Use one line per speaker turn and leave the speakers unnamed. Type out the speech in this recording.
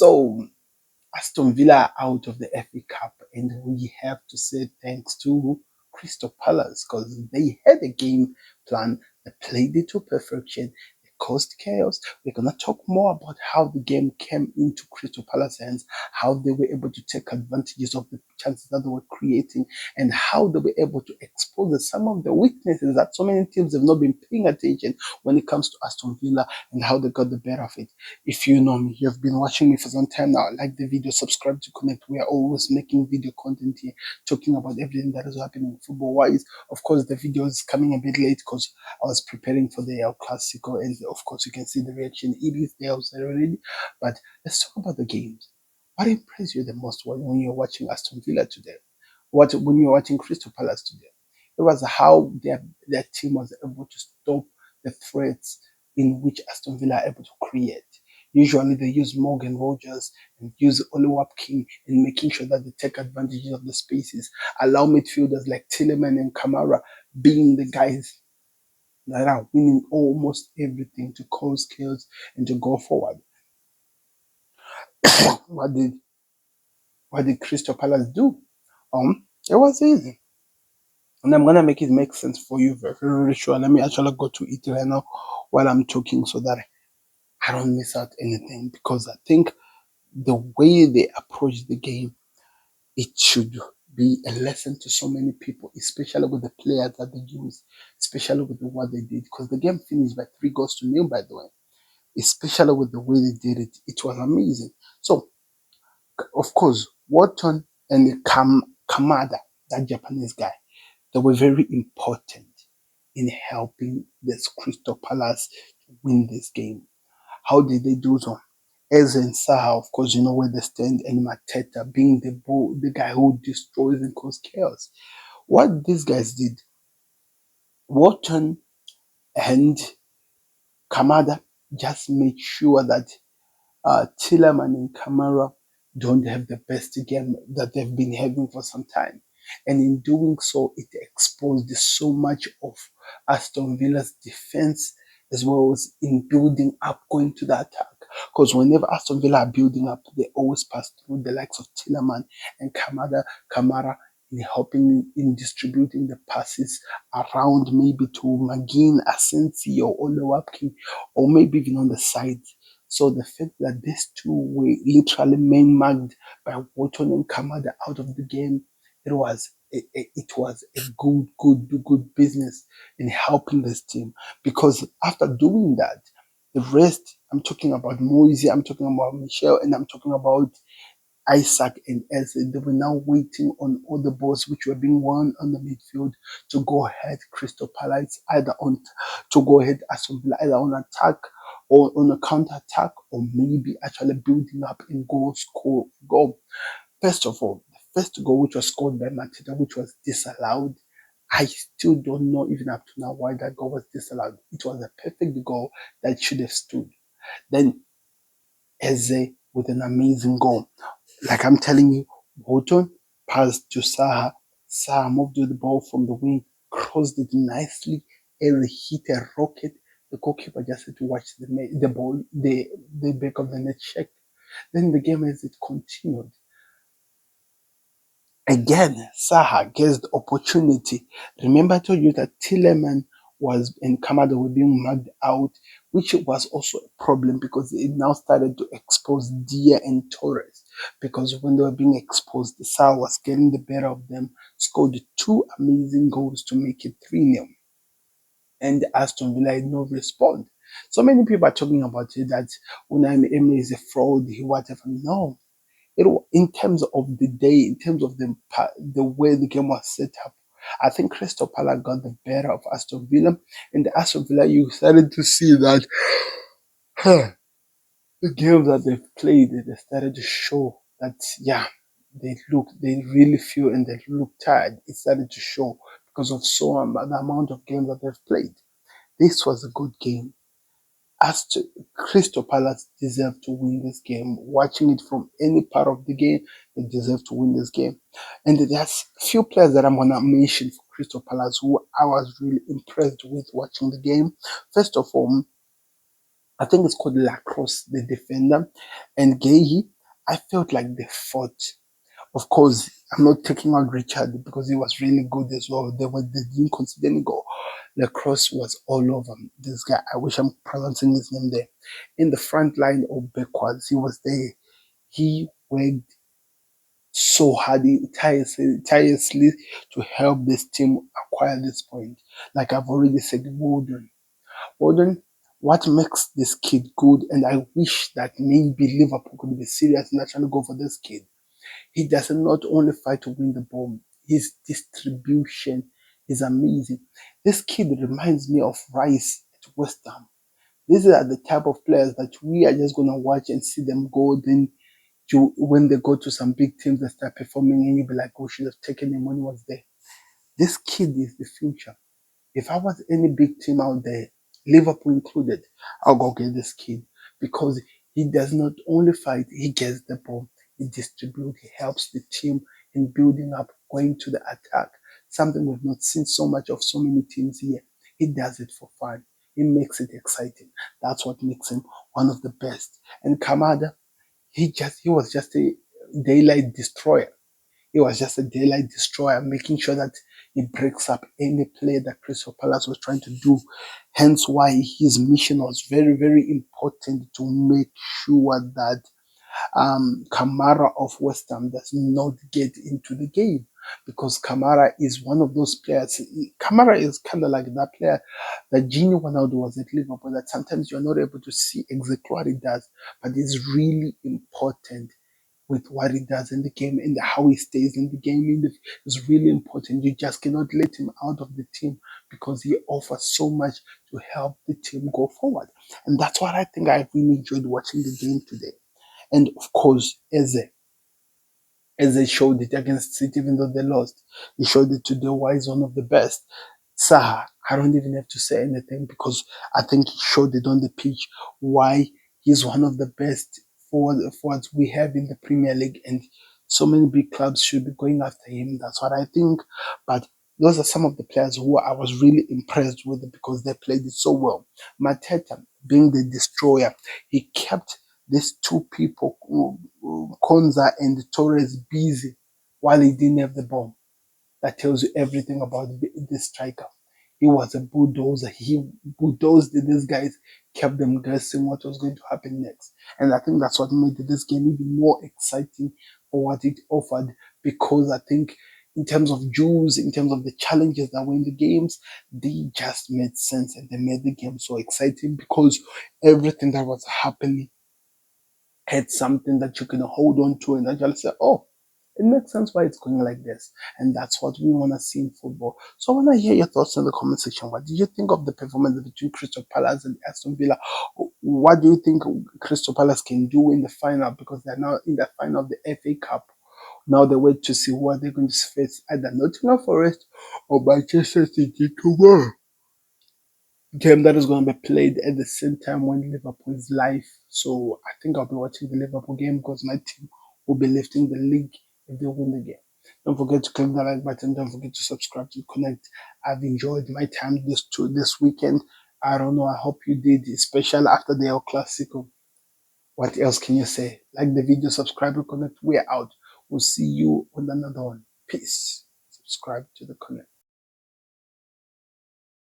So Aston Villa are out of the FA Cup, and we have to say thanks to Crystal Palace because they had a game plan, they played it to perfection, they caused chaos. We're gonna talk more about how the game came into Crystal Palace hands, how they were able to take advantages of the chances that they were creating, and how they were able to expose some of the weaknesses that so many teams have not been paying attention when it comes to Aston Villa, and how they got the better of it. If you know me, you've been watching me for some time now, like the video, subscribe to connect. We are always making video content here, talking about everything that is happening football wise. Of course, the video is coming a bit late because I was preparing for the El Clasico, and of course, you can see the reaction. It is there already. But let's talk about the games. What impressed you the most when you're watching Aston Villa today? What when you're watching Crystal Palace today? It was how their team was able to stop the threats in which Aston Villa are able to create. Usually they use Morgan Rogers and use Oluwap King in making sure that they take advantage of the spaces, allow midfielders like Tilleman and Kamara being the guys that are winning almost everything to cause chaos and to go forward. what did what did Crystal Palace do? It was easy. And I'm gonna make it make sense for you very, very sure. Let me actually go to it right now while I'm talking so that I don't miss out anything, because I think the way they approach the game, it should be a lesson to so many people, especially with the players that they use, especially with what they did, because the game finished by 3 goals to nil, by the way. Especially with the way they did it, it was amazing. So, of course, Wharton and Kamada, that Japanese guy, they were very important in helping this Crystal Palace to win this game. How did they do so? Eze and Saha, of course, you know where they stand, and Mateta being the guy who destroys and causes chaos. What these guys did, Wharton and Kamada just made sure that Tilleman and Kamara don't have the best game that they've been having for some time. And in doing so, it exposed so much of Aston Villa's defense, as well as in building up, going to the attack. Because whenever Aston Villa are building up, they always pass through the likes of Tilleman and Kamara in helping in distributing the passes around, maybe to McGinn, Asensi, or Olewapkin, or maybe even on the sides. So the fact that these two were literally main marked by Wharton and Kamada out of the game, it was a good business in helping this team, because after doing that, the rest, I'm talking about Moisey, I'm talking about Michelle, and I'm talking about Isaac and Eze, they were now waiting on all the balls which were being won on the midfield to go ahead Crystal Palace, either on to go ahead Aston Villa, either on attack or on a counter attack, or maybe actually building up in goal. First of all, the first goal, which was scored by Mateta, which was disallowed, I still don't know even up to now why that goal was disallowed. It was a perfect goal that should have stood. Then Eze with an amazing goal. Like I'm telling you, Wharton passed to Saha. Saha moved with the ball from the wing, crossed it nicely, and hit a rocket. The goalkeeper just had to watch the ball, the back of the net check. Then the game, as it continued, again, Saha gets the opportunity. Remember, I told you that Tilleman was and Kamada were being marked out, which was also a problem because it now started to expose Dia and Torres. Because when they were being exposed, Saha was getting the better of them, scored two amazing goals to make it 3-0. And Aston Villa had no response. So many people are talking about it that Unai Emery is a fraud, whatever. No, in terms of the day, in terms of the way the game was set up, I think Crystal Palace got the better of Aston Villa. And the Aston Villa, you started to see that the games that they've played, they started to show that, yeah, they really feel and they look tired. It started to show because of the amount of games that they've played. This was a good game. As to Crystal Palace deserve to win this game. Watching it from any part of the game, they deserve to win this game. And there's a few players that I'm gonna mention for Crystal Palace who I was really impressed with watching the game. First of all, I think it's called Lacrosse, the defender, and Gay. I felt like they fought. Of course, I'm not taking out Richard because he was really good as well. They didn't consider any goal. Lacrosse was all over this guy. I wish I'm pronouncing his name there. In the front line or backwards, he was there. He worked so hard, tirelessly to help this team acquire this point. Like I've already said, Woden, what makes this kid good, and I wish that maybe Liverpool could be serious and actually go for this kid. He does not only fight to win the ball, his distribution is amazing. This kid reminds me of Rice at West Ham. These are the type of players that we are just gonna watch and see them go. Then when they go to some big teams, they start performing, and you'll be like, "Oh, should have taken him when he was there." This kid is the future. If I was any big team out there, Liverpool included, I'll go get this kid because he does not only fight, he gets the ball, he distributes, he helps the team in building up, going to the attack. Something we've not seen so much of so many teams here. He does it for fun. He makes it exciting. That's what makes him one of the best. And Kamada, he was just a daylight destroyer. He was just a daylight destroyer, making sure that he breaks up any play that Crystal Palace was trying to do. Hence why his mission was very, very important to make sure that Kamara of West Ham does not get into the game, because Kamara is one of those players. Kamara is kind of like that player that Gini Ronaldo was at Liverpool, that sometimes you're not able to see exactly what he does, but it's really important with what he does in the game and how he stays in the game is really important. You just cannot let him out of the team because he offers so much to help the team go forward. And that's what I think I really enjoyed watching the game today. And of course, as they showed it against City, even though they lost, he showed it today why he's one of the best. Saha, I don't even have to say anything because I think he showed it on the pitch why he's one of the best forwards we have in the Premier League, and so many big clubs should be going after him. That's what I think. But those are some of the players who I was really impressed with because they played it so well. Mateta, being the destroyer, he kept these two people, Konza and Torres, busy while he didn't have the ball. That tells you everything about the striker. He was a bulldozer. He bulldozed these guys, kept them guessing what was going to happen next. And I think that's what made this game even more exciting for what it offered, because I think in terms of Jews, in terms of the challenges that were in the games, they just made sense and they made the game so exciting because everything that was happening had something that you can hold on to and actually say, oh, it makes sense why it's going like this. And that's what we want to see in football. So I want to hear your thoughts in the comment section. What did you think of the performance between Crystal Palace and Aston Villa? What do you think Crystal Palace can do in the final? Because they're now in the final of the FA Cup. Now they wait to see what they're going to face, either Nottingham Forest or Manchester City tomorrow. Game that is going to be played at the same time when Liverpool is live. So I think I'll be watching the Liverpool game because my team will be lifting the league if they win the game. Don't forget to click the like button. Don't forget to subscribe to Connect. I've enjoyed my time this weekend. I don't know. I hope you did, especially after the El Clasico. What else can you say? Like the video, subscribe to Connect. We're out. We'll see you on another one. Peace. Subscribe to the Connect.